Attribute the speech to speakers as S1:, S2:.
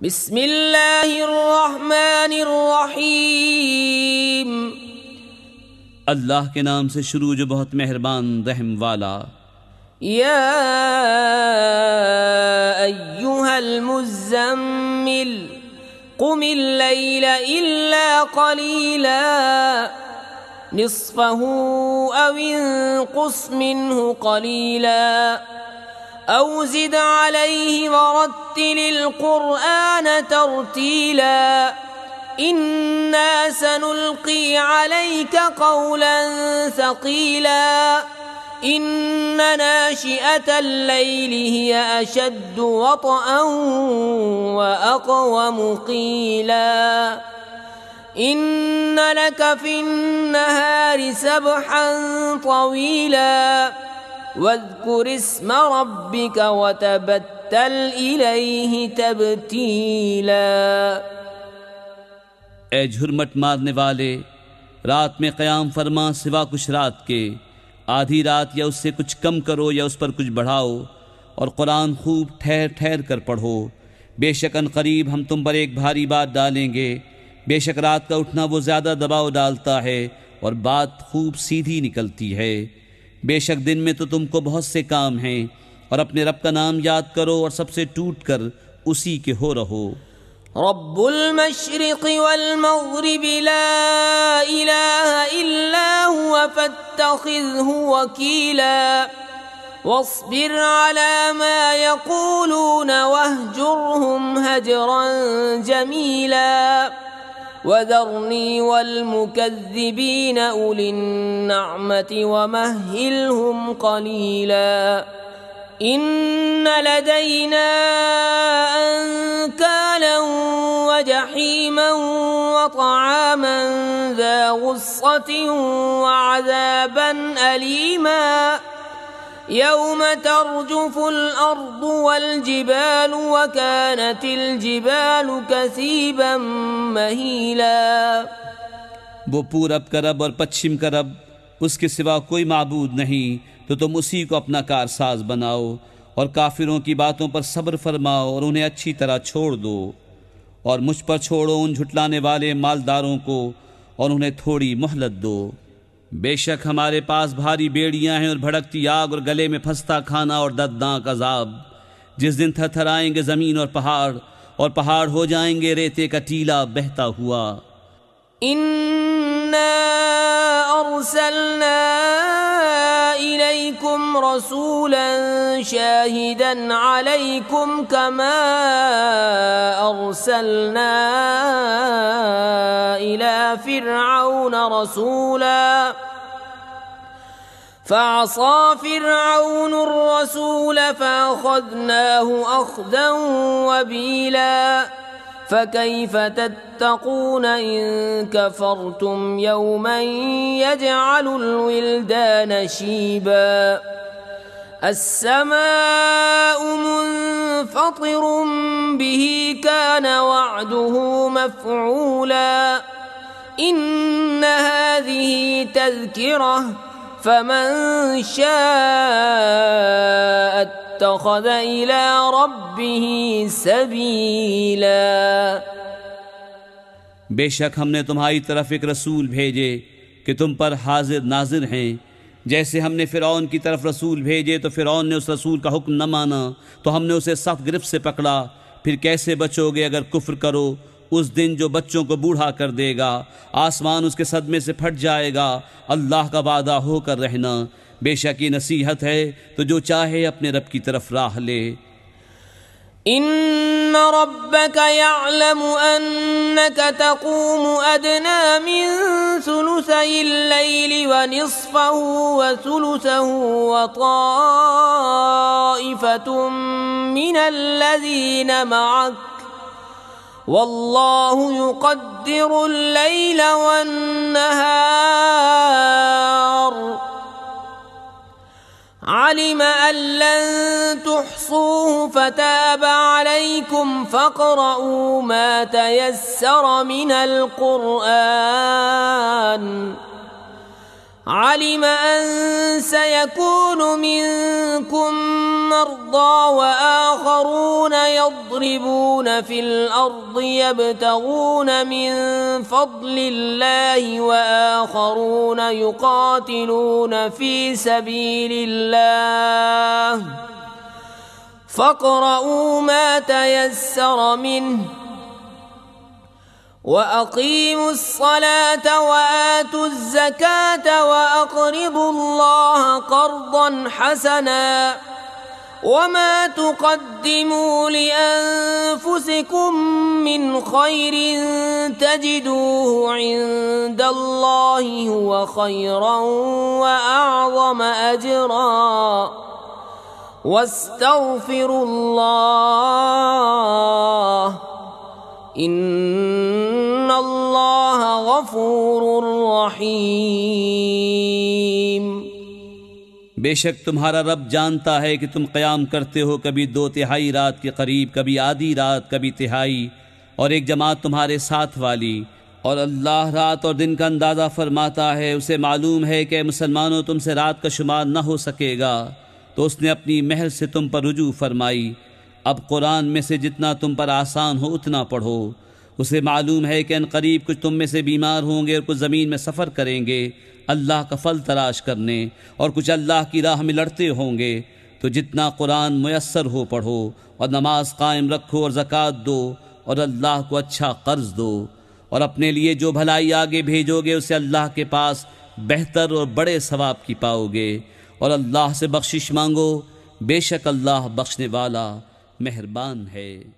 S1: बिस्मिल्लाहिर्रहमानिर्रहीम।
S2: अल्लाह के नाम से शुरू जो बहुत मेहरबान रहम वाला।
S1: या अय्युहल मुज़्ज़म्मिल क़ुमिल लैला इल्ला क़लीला निस्फ़हु अव इंक़ुस मिन्हु क़लीला औ ज़िद अलैहि वरत्तिलिल क़ुरआन तर्तीला इन्ना सनुल्क़ी अलैका क़ौलन सक़ीला इन्न नाशिअतल लैलि हिय अशद्दु वत्अन व अक़वमु क़ीला इन्न लक फ़िन्नहारि सबहन तवीला वज़्कुर इस्म रब्बिक वतबत्तल इलैहि तब्तीला।
S2: ए झुरमट मारने वाले, रात में क़याम फरमा सिवा कुछ रात के। आधी रात या उससे कुछ कम करो या उस पर कुछ बढ़ाओ, और कुरान खूब ठहर ठहर कर पढ़ो। बेशक अनक़रीब हम तुम पर एक भारी बात डालेंगे। बेशक रात का उठना वो ज़्यादा दबाव डालता है और बात खूब सीधी निकलती है। बेशक दिन में तो तुमको बहुत से काम हैं, और अपने रब का नाम याद करो और सबसे टूट कर उसी के हो रहो।
S1: रब्बुल मशरिक़ि वल मग़रिबि ला इलाहा इल्ला हुवा फत्तख़िज़हु वकीला वस्बिर अला मा यक़ूलून वहजुरहुम हजरन जमीला वज़रनी वल मुकज़्ज़िबीन उलिन नअमति वमह्हिलहुम क़लीला इन्न लदैना अंकालन वजहीमन वतआमन ज़ा गुस्सतिन वअज़ाबन अलीमा यौम तर्जुफुल अर्दु वल जिबालु वकानतिल जिबालु कसीबन महीला।
S2: वो पूरब का रब और पश्चिम का रब, उसके सिवा कोई माबूद नहीं, तो तुम उसी को अपना कारसाज बनाओ और काफिरों की बातों पर सब्र फरमाओ और उन्हें अच्छी तरह छोड़ दो। और मुझ पर छोड़ो उन झुटलाने वाले मालदारों को और उन्हें थोड़ी मोहलत दो। बेशक हमारे पास भारी बेड़ियां हैं और भड़कती आग और गले में फंसता खाना और दर्दनाक अजाब। जिस दिन थरथराएंगे ज़मीन और पहाड़ हो जाएंगे रेते का टीला बहता हुआ।
S1: इन्ना अर्सलना इलैकुम रसूलन शाहिदन अलैकुम कमा अर्सलना इला फिरऔन रसूला फ़असा फिरऔनुर रसूल फ़अख़ज़नाहु अख़ज़न वबीला फ़कैफ़ तत्तक़ून इन कफ़रतुम यौमन यजअलुल विल्दान शीबा अस्समाउ मुन्फ़तिरुम बिही कान वअदुहु मफ़ऊला इन्न हाज़िही तज़किरह फ़मन शाअ इत्तख़ज़ इला रब्बिही सबीला।
S2: बेशक हमने तुम्हारी तरफ एक रसूल भेजे कि तुम पर हाजिर नाजिर हैं। जैसे हमने फ़िरऔन की तरफ रसूल भेजे तो फ़िरऔन ने उस रसूल का हुक्म न माना, तो हमने उसे सख्त गिरफ्त से पकड़ा। फिर कैसे बचोगे अगर कुफ्र करो? उस दिन जो बच्चों को बूढ़ा कर देगा, आसमान उसके सदमे से फट जाएगा। अल्लाह का वादा होकर रहना। बेशक ये नसीहत है तो जो चाहे अपने रब की तरफ राह ले।
S1: इन्न रब्बक यअलमु अन्नक तक़ूमु अदना मिन सुलुसैल लैलि व निस्फ़हु व सुलुसहु व ताइफ़तुम मिनल्लज़ीन मअक वल्लाहु युक़द्दिरुल लैल वन नहार अलिम अन लन तुहसूहु फताब अलैकुम फ़क़रऊ मा तयस्सर मिनल क़ुरआन अलिम अन सयकूनु मिनकुम مرضى وآخرون يضربون في الأرض يبتغون من فضل الله وآخرون يقاتلون في سبيل الله فاقرؤوا ما تيسر منه وأقيموا الصلاة وآتوا الزكاة وأقرضوا الله قرضا حسنا وما تقدموا لأنفسكم من خير تجدوه عند الله هو خيرا وأعظم أجرا واستغفروا الله إن الله غفور रहीम।
S2: बेशक तुम्हारा रब जानता है कि तुम क़याम करते हो कभी 2/3 रात के करीब, कभी आधी रात, कभी तिहाई, और एक जमात तुम्हारे साथ वाली। और अल्लाह रात और दिन का अंदाज़ा फरमाता है। उसे मालूम है कि मुसलमानों तुमसे रात का शुमार न हो सकेगा, तो उसने अपनी महल से तुम पर रुजू फरमाई। अब कुरान में से जितना तुम पर आसान हो उतना पढ़ो। उसे मालूम है कि अनकरीब कुछ तुम में से बीमार होंगे और कुछ ज़मीन में सफ़र करेंगे अल्लाह का फल तलाश करने, और कुछ अल्लाह की राह में लड़ते होंगे। तो जितना कुरान मुयस्सर हो पढ़ो, और नमाज कायम रखो, और ज़कात दो, और अल्लाह को अच्छा कर्ज दो, और अपने लिए जो भलाई आगे भेजोगे उसे अल्लाह के पास बेहतर और बड़े सवाब की पाओगे। और अल्लाह से बख्शिश मांगो, बेशक अल्लाह बख्शने वाला मेहरबान है।